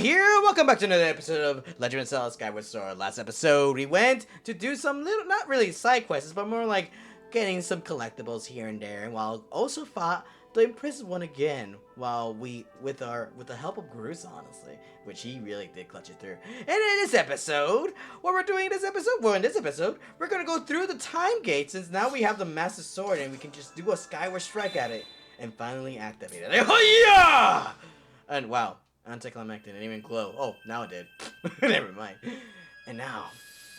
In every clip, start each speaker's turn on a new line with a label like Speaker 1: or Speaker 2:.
Speaker 1: here. Welcome back to another episode of Legend of Zelda Skyward Sword. Last episode, we went to do some little, not really side quests, but more like getting some collectibles here and there, and while also fought the imprisoned one again, while we, with the help of Grus, honestly, which he really did clutch it through. And in this episode, what we're doing in this episode, well, in this episode, we're gonna go through the time gate, since now we have the Master Sword, and we can just do a Skyward Strike at it, and finally activate it. Oh, yeah! And wow. Anticlimactic, didn't even glow. Oh, now it did. Never mind. And now,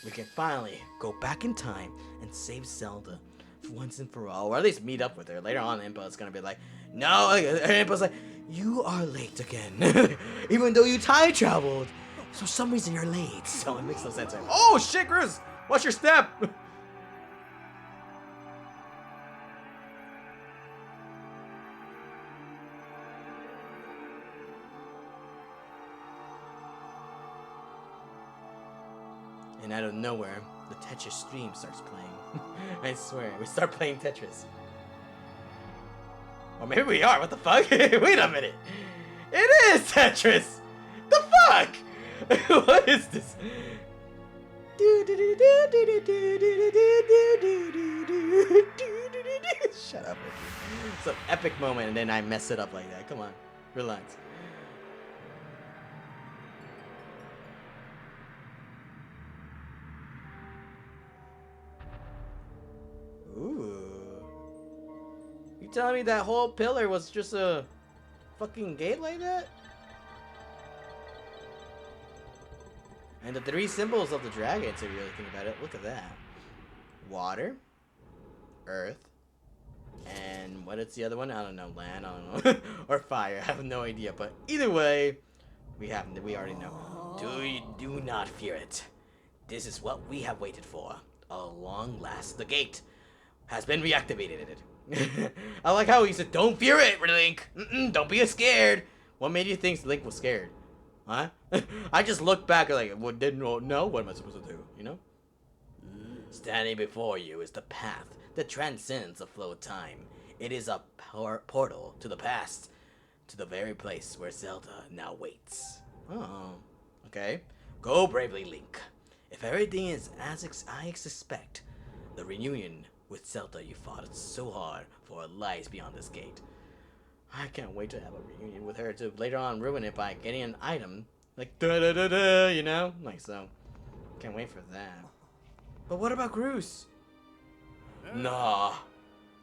Speaker 1: we can finally go back in time and save Zelda for once and for all. Or at least meet up with her. Later on, Impa's gonna be like, no, Impa's like, you are late again. Even though you time traveled. So for some reason you're late. So it makes no sense. Oh shit, Grus! Watch your step! And out of nowhere, the Tetris stream starts playing. I swear, we start playing Tetris. Or maybe we are, what the fuck? Wait a minute! It is Tetris! The fuck? What is this? Shut up. It's an epic moment and then I mess it up like that. Come on, relax. Ooh. You telling me that whole pillar was just a fucking gate like that? And the three symbols of the dragons, if you really think about it, look at that. Water, earth, and what is the other one? I don't know, land, I don't know. Or fire, I have no idea, but either way, we already know. Do not fear it. This is what we have waited for. A long last, the gate has been reactivated. I like how he said, don't fear it, Link. Don't be scared. What made you think Link was scared? Huh? I just looked back and like, well, didn't know what am I supposed to do, you know? Standing before you is the path that transcends the flow of time. It is a portal to the past, to the very place where Zelda now waits. Oh, okay. Go bravely, Link. If everything is as I expect, the reunion with Zelda you fought so hard for lies beyond this gate. I can't wait to have a reunion with her to later on ruin it by getting an item. Like, da-da-da-da, you know? Like, so. Can't wait for that. But what about Grus? Nah.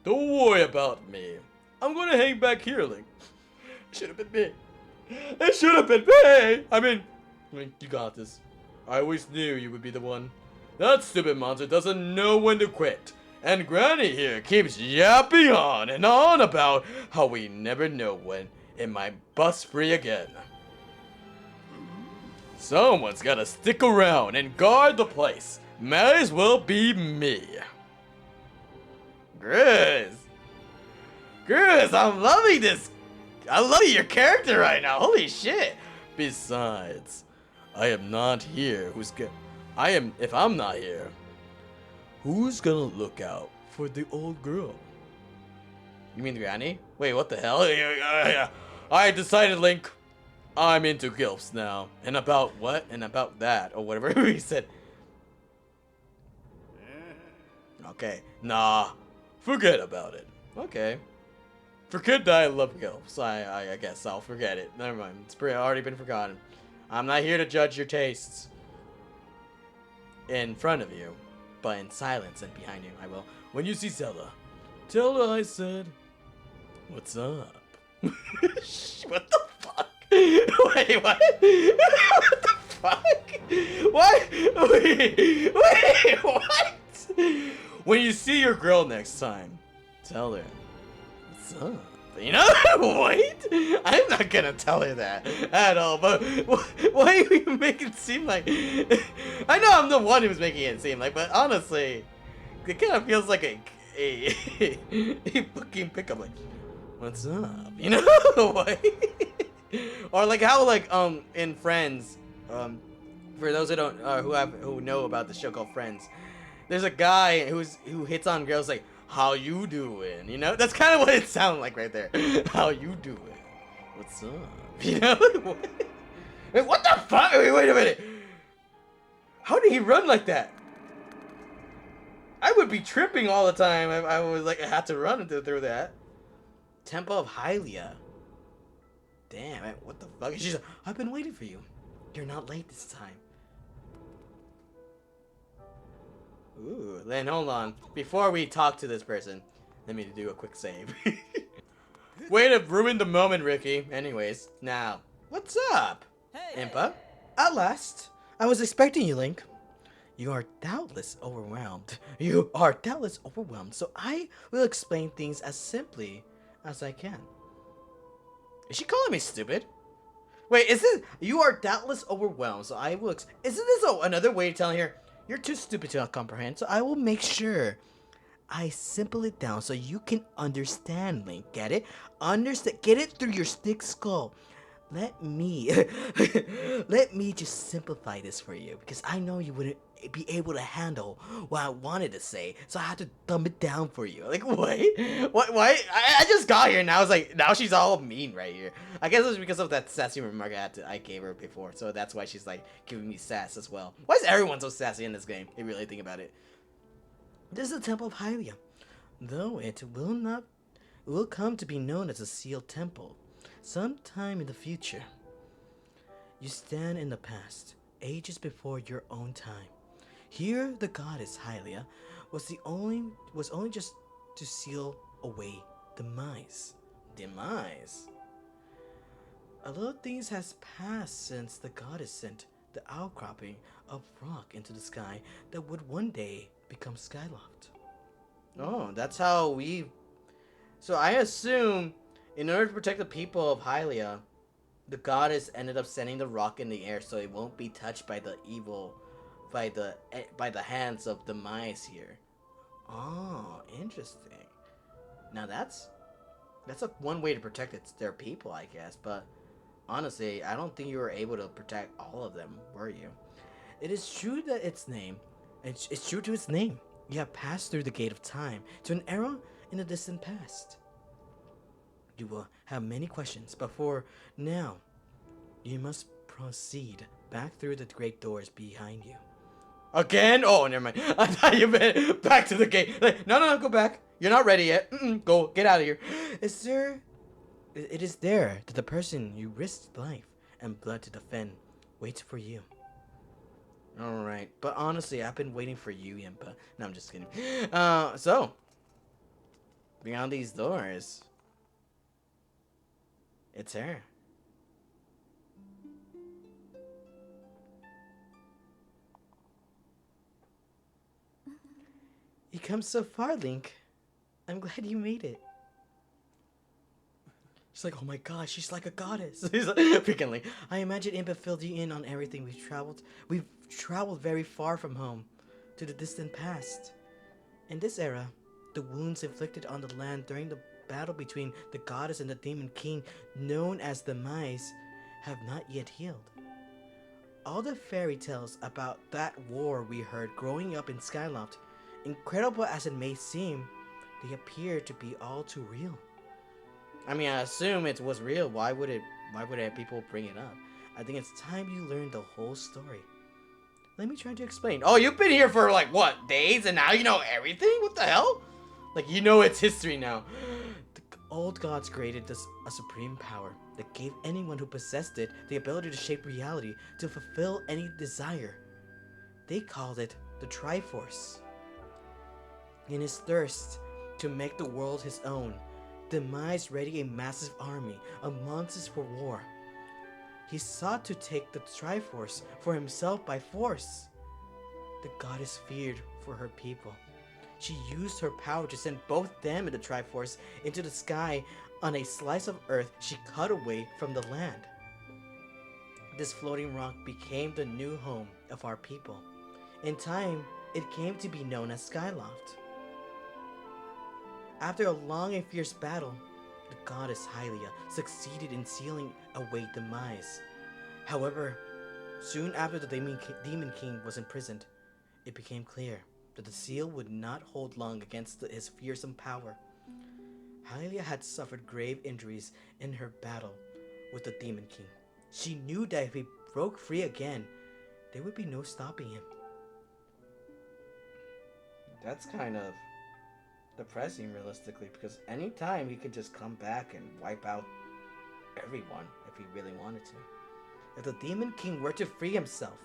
Speaker 1: Don't worry about me. I'm gonna hang back here, Link. It should have been me. It should have been me! I mean, Link, you got this. I always knew you would be the one. That stupid monster doesn't know when to quit. And Granny here keeps yapping on and on about how we never know when it might bust free again. Someone's gotta stick around and guard the place. Might as well be me. Grus, I'm loving this. I'm loving your character right now. Holy shit. Besides, I am not here. If I'm not here, who's gonna look out for the old girl? You mean Granny? Wait, what the hell? I decided, Link. I'm into gilfs now. And about what? And about that. Or whatever he said. Okay. Nah. Forget about it. Okay. Forget that I love gilfs. I guess I'll forget it. Never mind. It's already been forgotten. I'm not here to judge your tastes. In front of you. But in silence and behind you, I will. When you see Zelda, tell her I said, what's up? What the fuck? Wait, what? What the fuck? What? Wait, what? When you see your girl next time, tell her, what's up? You know, wait, I'm not gonna tell her that at all, but why do you make it seem like, I know I'm the one who's making it seem like, but honestly, it kind of feels like a fucking pickup, like, what's up, you know, or like how, like, in Friends, for those who don't, who know about the show called Friends, there's a guy who hits on girls like, how you doing? You know, that's kind of what it sounds like right there. How you doing? What's up? You know, Wait, what the fuck? Wait a minute. How did he run like that? I would be tripping all the time if I was like I had to run through that. Temple of Hylia. Damn, what the fuck? She's like, I've been waiting for you. You're not late this time. Ooh, then hold on. Before we talk to this person, let me do a quick save. Way to ruin the moment, Ricky. Anyways, now, what's up? Hey, Impa? At last. I was expecting you, Link. You are doubtless overwhelmed. So I will explain things as simply as I can. Is she calling me stupid? Wait, is this... You are doubtless overwhelmed, so I will... Isn't this another way of telling her, you're too stupid to comprehend, so I will make sure I simple it down so you can understand, Link. Get it? Understand. Get it through your thick skull. Let me... let me just simplify this for you, because I know you wouldn't be able to handle what I wanted to say, so I had to dumb it down for you. Like, wait, what? I just got here, and I was like, now she's all mean right here. I guess it was because of that sassy remark I gave her before, so that's why she's like giving me sass as well. Why is everyone so sassy in this game? If you really think about it. This is the Temple of Hylia, though it will come to be known as a sealed temple sometime in the future. You stand in the past, ages before your own time. Here, the goddess Hylia was only just to seal away demise. Demise. A lot of things has passed since the goddess sent the outcropping of rock into the sky that would one day become Skyloft. Oh, that's how we... So I assume, in order to protect the people of Hylia, the goddess ended up sending the rock in the air so it won't be touched by the evil... by the hands of demise here. Oh, interesting. Now that's one way to protect their people, I guess, but honestly, I don't think you were able to protect all of them, were you? It is true that it's true to its name. You have passed through the gate of time to an era in the distant past. You will have many questions, but for now, you must proceed back through the great doors behind you. Again? Oh, never mind. I thought you meant back to the gate. Like, no, go back. You're not ready yet. Go, get out of here. It is there that the person you risked life and blood to defend waits for you. Alright, but honestly, I've been waiting for you, Impa. No, I'm just kidding. So, beyond these doors, it's her. You come so far, Link. I'm glad you made it. She's like, oh my gosh, she's like a goddess. He's like, freaking Link. I imagine Impa filled you in on everything we've traveled. We've traveled very far from home, to the distant past. In this era, the wounds inflicted on the land during the battle between the goddess and the demon king, known as the Mice, have not yet healed. All the fairy tales about that war we heard growing up in Skyloft, incredible as it may seem, they appear to be all too real. I mean, I assume it was real. Why would people bring it up? I think it's time you learn the whole story. Let me try to explain. Oh, you've been here for like, what, days? And now you know everything? What the hell? Like, you know it's history now. The old gods created a supreme power that gave anyone who possessed it the ability to shape reality, to fulfill any desire. They called it the Triforce. In his thirst to make the world his own, Demise readied a massive army of monsters for war. He sought to take the Triforce for himself by force. The goddess feared for her people. She used her power to send both them and the Triforce into the sky on a slice of earth she cut away from the land. This floating rock became the new home of our people. In time, it came to be known as Skyloft. After a long and fierce battle, the goddess Hylia succeeded in sealing away Demise. However, soon after the Demon King was imprisoned, it became clear that the seal would not hold long against his fearsome power. Hylia had suffered grave injuries in her battle with the Demon King. She knew that broke free again, there would be no stopping him. That's kind of depressing, realistically, because anytime he could just come back and wipe out everyone if he really wanted to. If the Demon King were to free himself,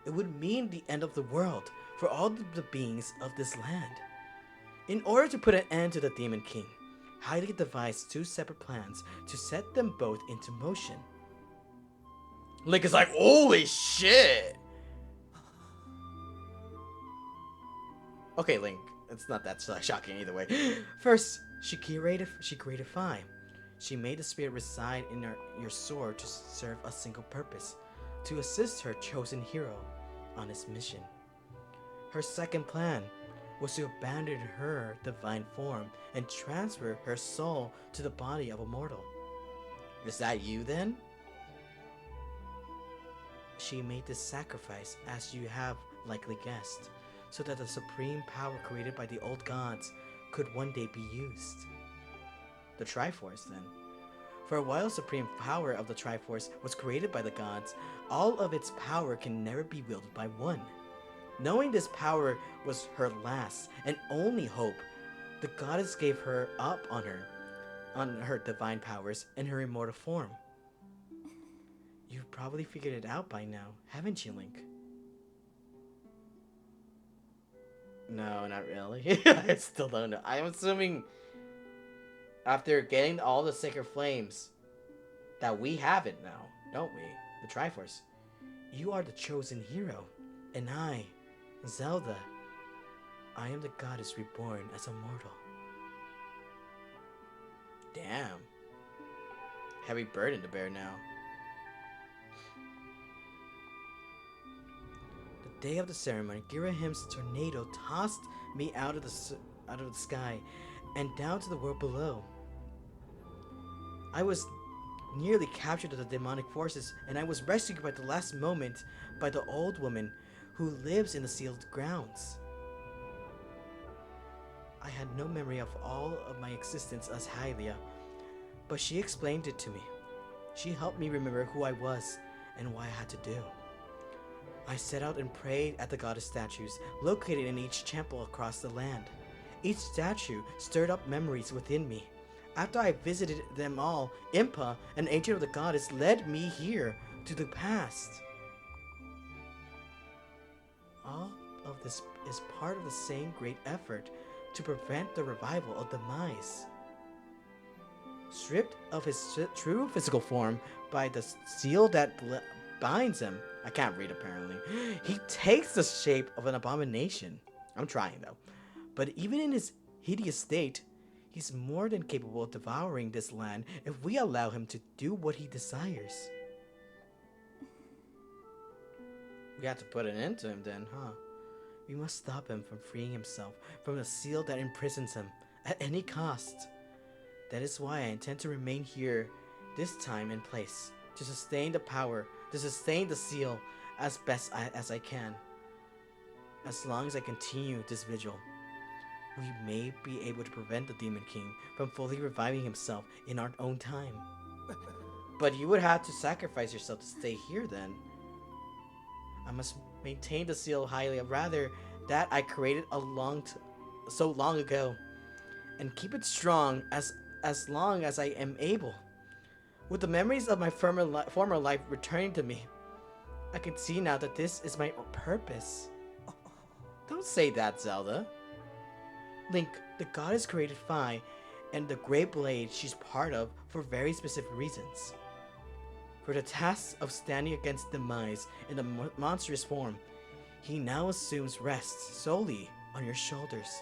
Speaker 1: it would mean the end of the world for all the beings of this land. In order to put an end to the Demon King, Hylia devised two separate plans to set them both into motion. Link is like, holy shit! Okay, Link, it's not that shocking either way. First, she created fire. She made the spirit reside in your sword to serve a single purpose, to assist her chosen hero on his mission. Her second plan was to abandon her divine form and transfer her soul to the body of a mortal. Is that you then? She made this sacrifice, as you have likely guessed, so that the supreme power created by the old gods could one day be used. The Triforce, then. For a while, supreme power of the Triforce was created by the gods, all of its power can never be wielded by one. Knowing this power was her last and only hope, the goddess gave her up on her divine powers and her immortal form. You've probably figured it out by now, haven't you, Link? No, not really. I still don't know. I'm assuming after getting all the sacred flames that we have it now, don't we? The Triforce. You are the chosen hero, and I, Zelda, I am the goddess reborn as a mortal. Damn. Heavy burden to bear now. The day of the ceremony, Girahim's tornado tossed me out of the sky and down to the world below. I was nearly captured by the demonic forces, and I was rescued by the last moment by the old woman who lives in the sealed grounds. I had no memory of all of my existence as Hylia, but she explained it to me. She helped me remember who I was and what I had to do. I set out and prayed at the goddess statues located in each temple across the land. Each statue stirred up memories within me. After I visited them all, Impa, an agent of the goddess, led me here to the past. All of this is part of the same great effort to prevent the revival of Demise. Stripped of his true physical form by the seal that binds him, I can't read apparently, he takes the shape of an abomination. I'm trying though. But even in his hideous state, he's more than capable of devouring this land if we allow him to do what he desires. We have to put an end to him then, huh? We must stop him from freeing himself from the seal that imprisons him at any cost. That is why I intend to remain here this time and place, to sustain the power, to sustain the seal as best as I can. As long as I continue this vigil, we may be able to prevent the Demon King from fully reviving himself in our own time. But you would have to sacrifice yourself to stay here then. I must maintain the seal highly, rather that I created so long ago, and keep it strong as long as I am able. With the memories of my former life returning to me, I can see now that this is my purpose. Don't say that, Zelda. Link, the goddess created Fi and the Great Blade she's part of for very specific reasons. For the task of standing against Demise in the monstrous form, he now assumes rest solely on your shoulders.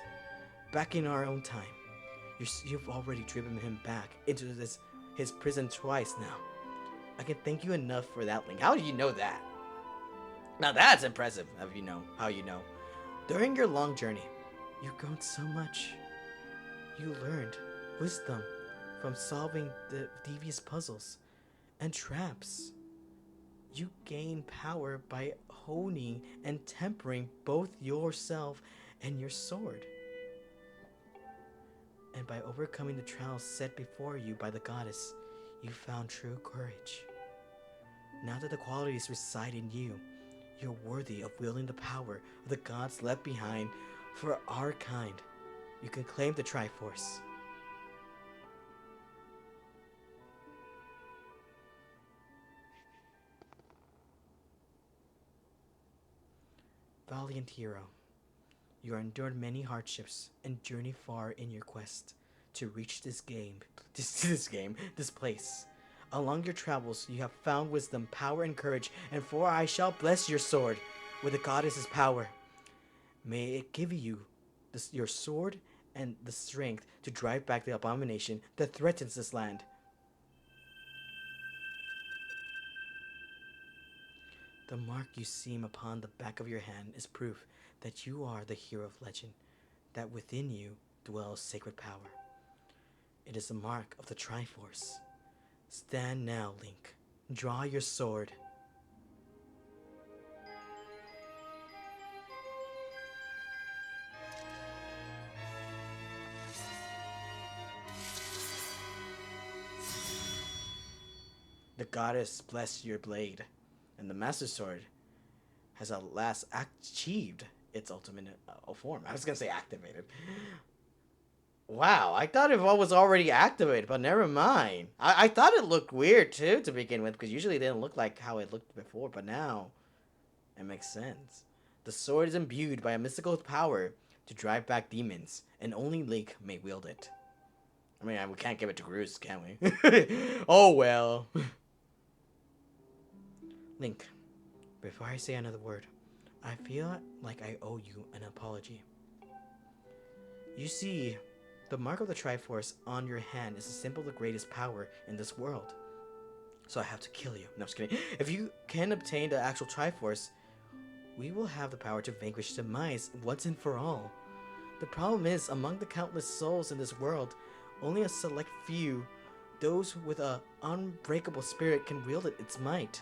Speaker 1: Back in our own time, you've already driven him back into his prison twice now. I can thank you enough for that, Link. How do you know that? Now that's impressive, how you know. During your long journey, you've grown so much. You learned wisdom from solving the devious puzzles and traps. You gain power by honing and tempering both yourself and your sword. And by overcoming the trials set before you by the goddess, you found true courage. Now that the qualities reside in you, you're worthy of wielding the power of the gods left behind for our kind. You can claim the Triforce. Valiant hero, you have endured many hardships and journeyed far in your quest to reach this place. Along your travels, you have found wisdom, power, and courage, and for I shall bless your sword with the goddess's power. May it give you your sword and the strength to drive back the abomination that threatens this land. The mark you see upon the back of your hand is proof that you are the hero of legend, that within you dwells sacred power. It is the mark of the Triforce. Stand now, Link. Draw your sword. The goddess bless your blade, and the Master Sword has at last achieved its ultimate form. I was gonna say activated. Wow, I thought it was already activated, but never mind. I thought it looked weird too to begin with, because usually it didn't look like how it looked before, but now it makes sense. The sword is imbued by a mystical power to drive back demons, and only Link may wield it. I mean, we can't give it to Groose, can we? Oh well. Link, before I say another word, I feel like I owe you an apology. You see, the mark of the Triforce on your hand is a symbol of the greatest power in this world. So I have to kill you. No, I'm just kidding. If you can obtain the actual Triforce, we will have the power to vanquish demise once and for all. The problem is, among the countless souls in this world, only a select few, those with an unbreakable spirit, can wield its might.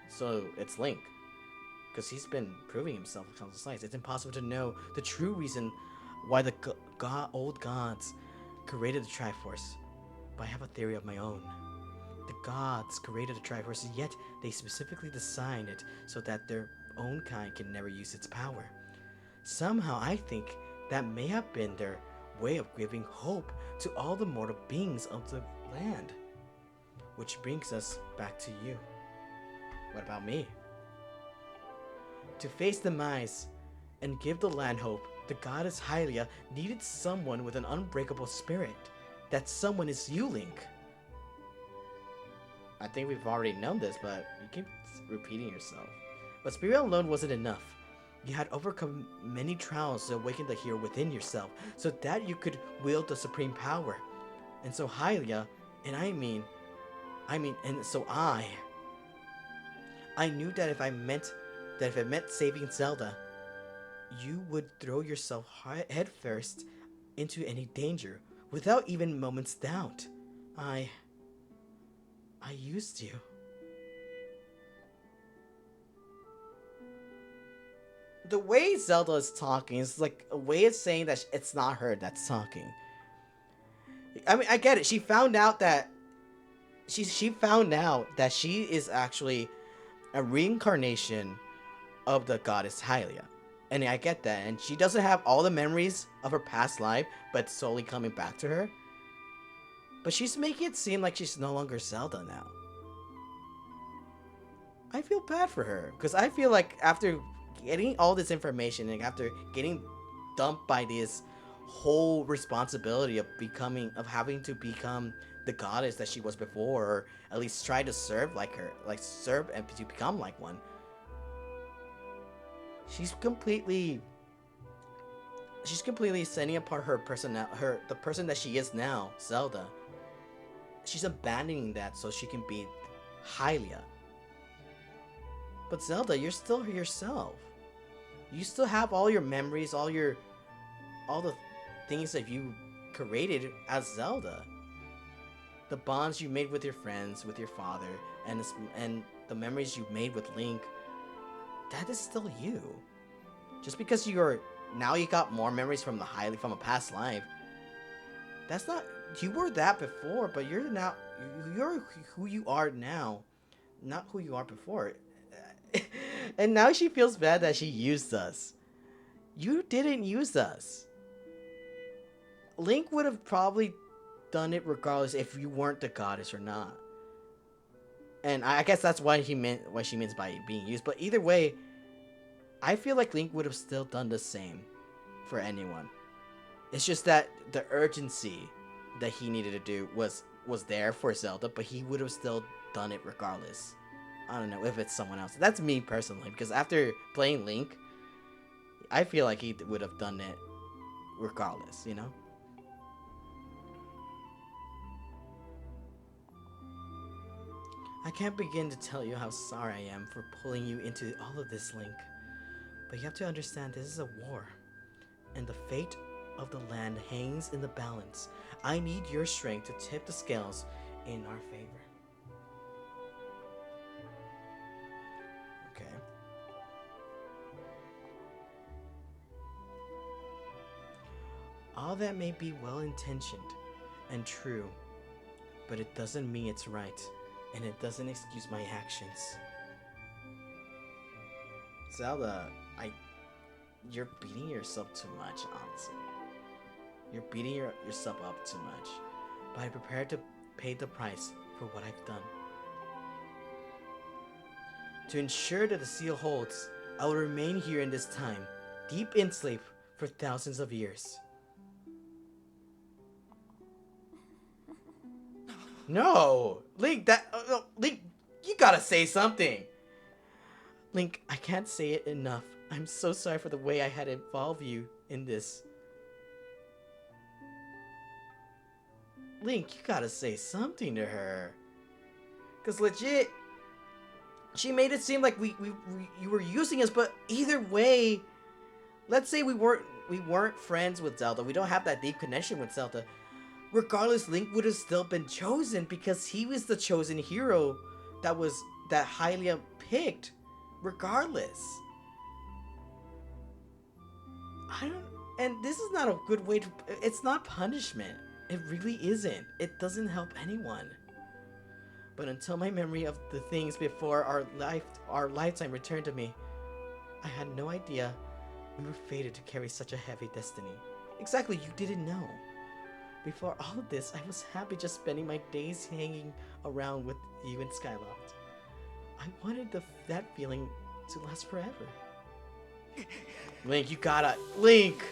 Speaker 1: So it's Link, because he's been proving himself countless times. It's impossible to know the true reason why the old gods created the Triforce, but I have a theory of my own. The gods created the Triforce, yet they specifically designed it so that their own kind can never use its power. Somehow I think that may have been their way of giving hope to all the mortal beings of the land. Which brings us back to you. What about me? To face demise and give the land hope, the goddess Hylia needed someone with an unbreakable spirit. That someone is you, Link. I think we've already known this, but you keep repeating yourself. But spirit alone wasn't enough. You had overcome many trials to awaken the hero within yourself, so that you could wield the supreme power. And so Hylia, I knew that if it meant saving Zelda, you would throw yourself headfirst into any danger without even a moment's doubt. I used you. The way Zelda is talking is like a way of saying that it's not her that's talking. I mean, I get it. She found out that she is actually a reincarnation of the goddess Hylia. And I get that. And she doesn't have all the memories of her past life, but slowly coming back to her. But she's making it seem like she's no longer Zelda now. I feel bad for her, because I feel like after getting all this information and after getting dumped by this whole responsibility of having to become the goddess that she was before, or at least try to serve like her, like serve and to become like one, she's completely sending apart the person that she is now, Zelda. She's abandoning that so she can be Hylia. But Zelda, you're still yourself. You still have all your memories, all the things that you created as Zelda. The bonds you made with your friends, with your father, and the memories you made with Link. That is still you. Just because you got more memories from a past life. That's not. You were that before, but you're who you are now. not who you are before. And now she feels bad that she used us. You didn't use us. Link would have probably done it regardless if you weren't the goddess or not. And I guess that's why he meant what she means by being used. But either way, I feel like Link would have still done the same for anyone. It's just that the urgency that he needed to do was there for Zelda, but he would have still done it regardless. I don't know if it's someone else. That's me personally, because after playing Link, I feel like he would have done it regardless, you know? I can't begin to tell you how sorry I am for pulling you into all of this, Link. But you have to understand this is a war, and the fate of the land hangs in the balance. I need your strength to tip the scales in our favor. Okay. All that may be well intentioned and true, but it doesn't mean it's right, and it doesn't excuse my actions. Zelda, you're beating yourself too much, honestly. You're beating yourself up too much. But I'm prepared to pay the price for what I've done. To ensure that the seal holds, I will remain here in this time, deep in sleep for thousands of years. No! Link, Link, you gotta say something! Link, I can't say it enough. I'm so sorry for the way I had involved you in this. Link, you gotta say something to her. Cause legit, she made it seem like you were using us, but either way, let's say we weren't friends with Zelda. We don't have that deep connection with Zelda. Regardless, Link would have still been chosen because he was the chosen hero that Hylia picked. Regardless. And this is not a good way to, it's not punishment. It really isn't. It doesn't help anyone. But until my memory of the things before our lifetime returned to me, I had no idea we were fated to carry such a heavy destiny. Exactly, you didn't know. Before all of this, I was happy just spending my days hanging around with you in Skyloft. I wanted that feeling to last forever. Link, you gotta... Link!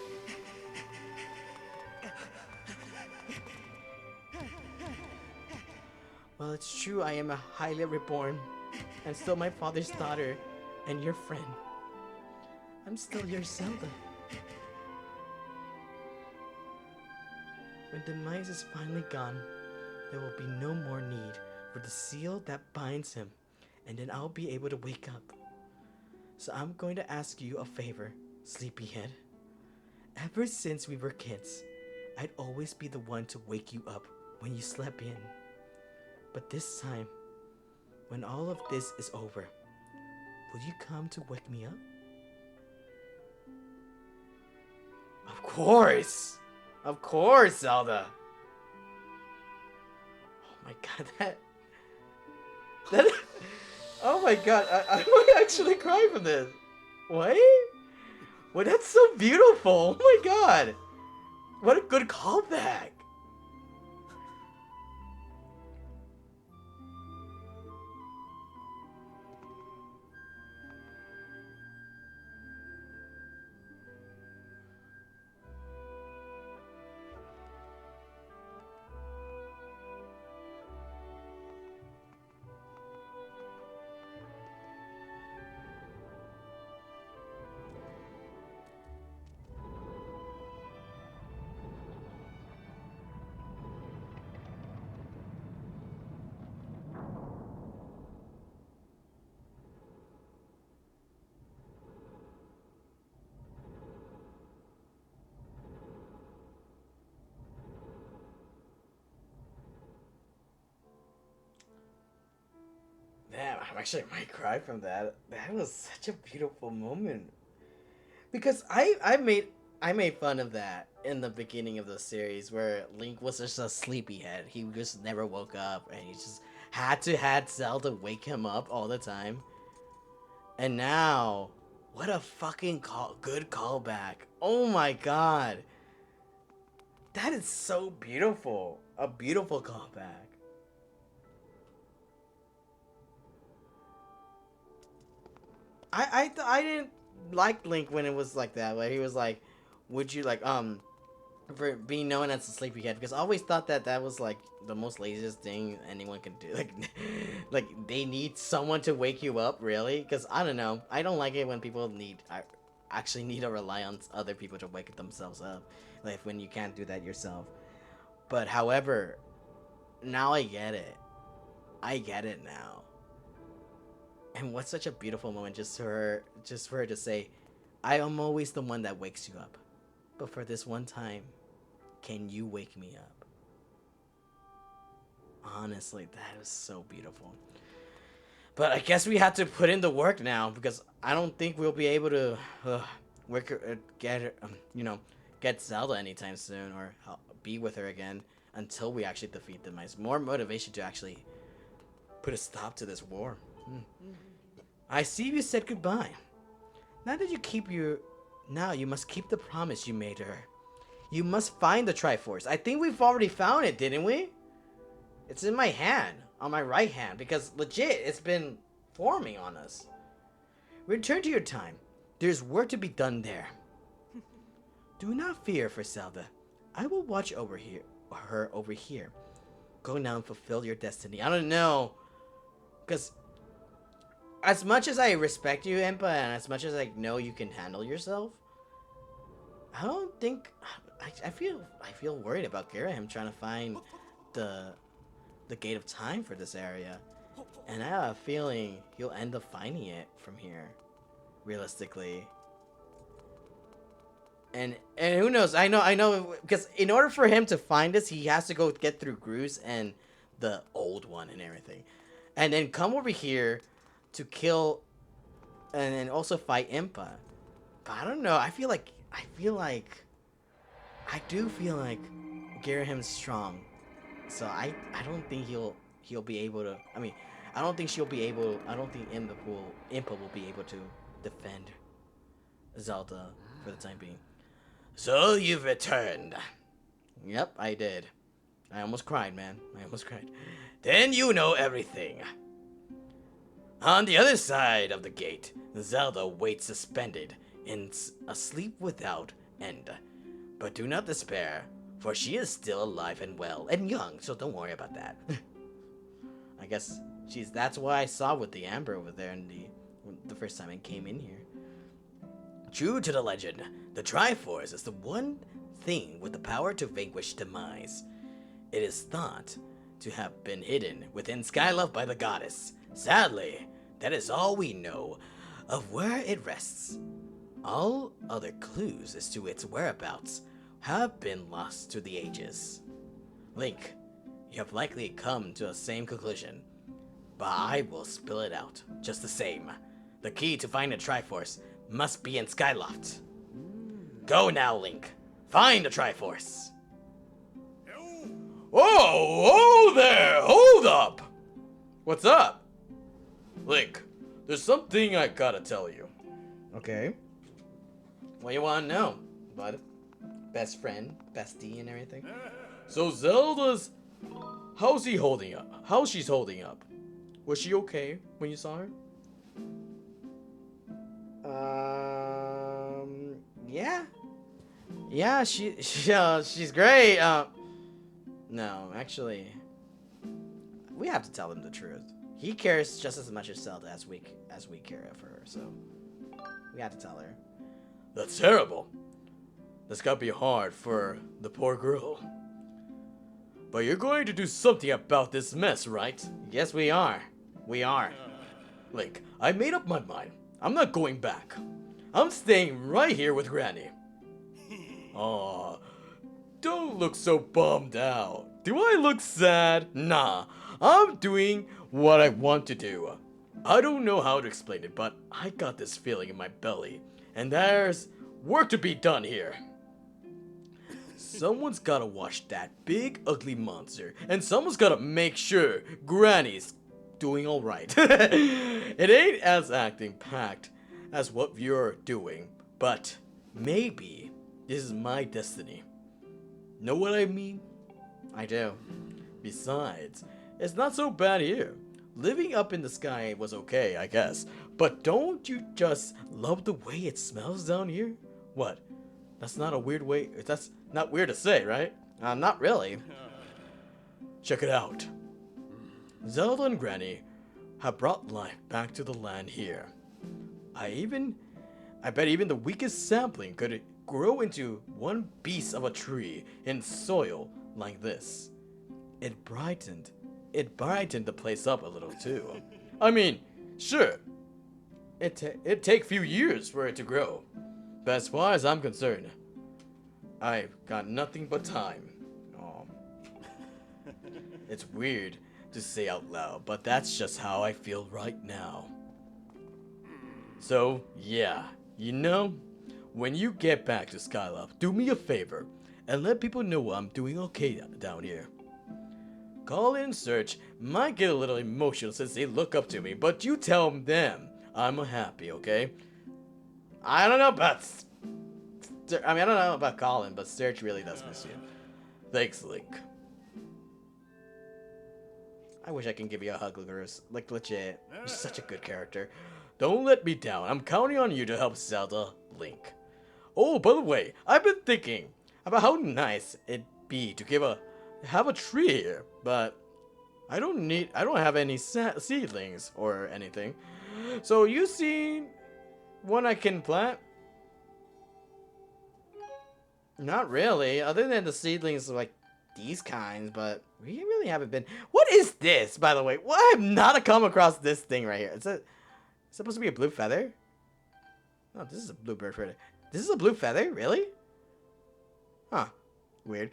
Speaker 1: Well, it's true I am a highly reborn, and still my father's daughter, and your friend. I'm still your Zelda. When demise is finally gone, there will be no more need for the seal that binds him, and then I'll be able to wake up. So I'm going to ask you a favor, sleepyhead. Ever since we were kids, I'd always be the one to wake you up when you slept in. But this time, when all of this is over, will you come to wake me up? Of course! Of course, Zelda! Oh my god, that oh my god, I might actually cry from this. What? Well, that's so beautiful! Oh my god! What a good callback! Damn, I actually might cry from that. That was such a beautiful moment. Because I made fun of that in the beginning of the series where Link was just a sleepyhead. He just never woke up and he just had to had Zelda wake him up all the time. And now, what a fucking good callback. Oh my god. That is so beautiful. A beautiful callback. I didn't like Link when it was like that. Where he was like, would you like, for being known as a sleepyhead, because I always thought that that was like the most laziest thing anyone can do. Like they need someone to wake you up, really? Because I don't know, I don't like it when people actually need to rely on other people to wake themselves up, like when you can't do that yourself. But however, now I get it. I get it now. And what's such a beautiful moment, just for her to say, "I am always the one that wakes you up, but for this one time, can you wake me up?" Honestly, that is so beautiful. But I guess we have to put in the work now, because I don't think we'll be able to get Zelda anytime soon, or be with her again until we actually defeat the mice. More motivation to actually put a stop to this war. I see you said goodbye. Now you must keep the promise you made to her. You must find the Triforce. I think we've already found it, didn't we? It's in my hand, on my right hand, because legit, it's been forming on us. Return to your time. There's work to be done there. Do not fear for Zelda. I will watch her over here. Go now and fulfill your destiny. I don't know, because as much as I respect you, Impa, and as much as I know you can handle yourself, I don't think I feel worried about Girahim trying to find the gate of time for this area, and I have a feeling he'll end up finding it from here, realistically. And who knows? I know, because in order for him to find us, he has to go get through Groose and the old one and everything, and then come over here to kill, and then also fight Impa. But I don't know. I do feel like Girahim's strong, so I don't think he'll be able to. I mean, I don't think she'll be able. I don't think Impa will be able to defend Zelda for the time being. So you've returned. Yep, I did. I almost cried, man. I almost cried. Then you know everything. On the other side of the gate, Zelda waits suspended in a sleep without end. But do not despair, for she is still alive and well and young, so don't worry about that. I guess that's why I saw with the Amber over there in the first time I came in here. True to the legend, the Triforce is the one thing with the power to vanquish demise. It is thought to have been hidden within Skylove by the goddess. Sadly, that is all we know of where it rests. All other clues as to its whereabouts have been lost to the ages. Link, you have likely come to the same conclusion, but I will spill it out just the same. The key to find the Triforce must be in Skyloft. Go now, Link. Find the Triforce. Oh there! Hold up! What's up? Link, there's something I gotta tell you. Okay. What you wanna know, bud? Best friend, bestie, and everything. So Zelda's... How's she holding up? How's she's holding up? Was she okay when you saw her? Yeah. Yeah, she's great. No, actually, we have to tell him the truth. He cares just as much as Zelda as we care for her, so we have to tell her. That's terrible. That's gotta be hard for the poor girl. But you're going to do something about this mess, right? Yes, we are. We are. Link, I made up my mind. I'm not going back. I'm staying right here with Granny. Aw, don't look so bummed out. Do I look sad? Nah, I'm doing what I want to do. I don't know how to explain it, but I got this feeling in my belly, and there's work to be done here. Someone's gotta watch that big ugly monster, and someone's gotta make sure Granny's doing alright. It ain't as acting packed as what you're doing, but maybe this is my destiny. Know what I mean? I do. Besides, it's not so bad here. Living up in the sky was okay, I guess. But don't you just love the way it smells down here? What? That's not a weird way. That's not weird to say, right? Not really. Check it out. Zelda and Granny have brought life back to the land here. I bet even the weakest sapling could grow into one piece of a tree in soil like this. It brightened the place up a little too. I mean, sure, it'd take few years for it to grow, but as far as I'm concerned, I've got nothing but time. Oh. It's weird to say out loud, but that's just how I feel right now. So, yeah, when you get back to Skylab, do me a favor and let people know I'm doing okay down here. Call in search might get a little emotional since they look up to me, but you tell them I'm happy, okay? I don't know about Colin, but Search really does miss you. Thanks, Link. I wish I can give you a hug, Lugarus. Like, legit. You're such a good character. Don't let me down. I'm counting on you to help Zelda, Link. Oh, by the way, I've been thinking about how nice it'd be to have a tree here, but I don't have any seedlings or anything. So you see one I can plant? Not really, other than the seedlings like these kinds, but we really haven't been. What is this, by the way? Well, I have not come across this thing right here. It's supposed to be a blue feather? Oh, this is a bluebird feather. This is a blue feather? Really? Huh. Weird.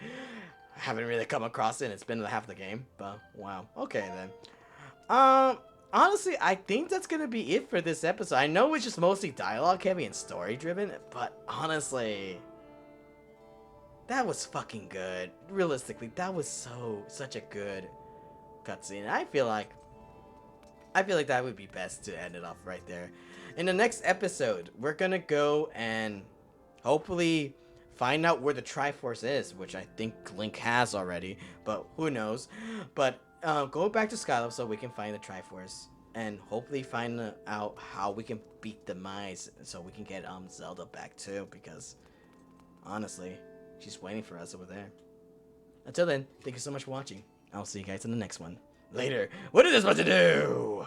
Speaker 1: I haven't really come across it, and it's been half the game, but wow. Okay, then. Honestly, I think that's gonna be it for this episode. I know it's just mostly dialogue heavy and story driven, but honestly, that was fucking good. Realistically, that was such a good cutscene. I feel like that would be best to end it off right there. In the next episode, we're gonna go and hopefully find out where the Triforce is, which I think Link has already, but who knows. But go back to Skylab so we can find the Triforce and hopefully find out how we can beat the mice so we can get Zelda back too, because honestly, she's waiting for us over there. Until then, thank you so much for watching. I'll see you guys in the next one. Later. What is this about to do?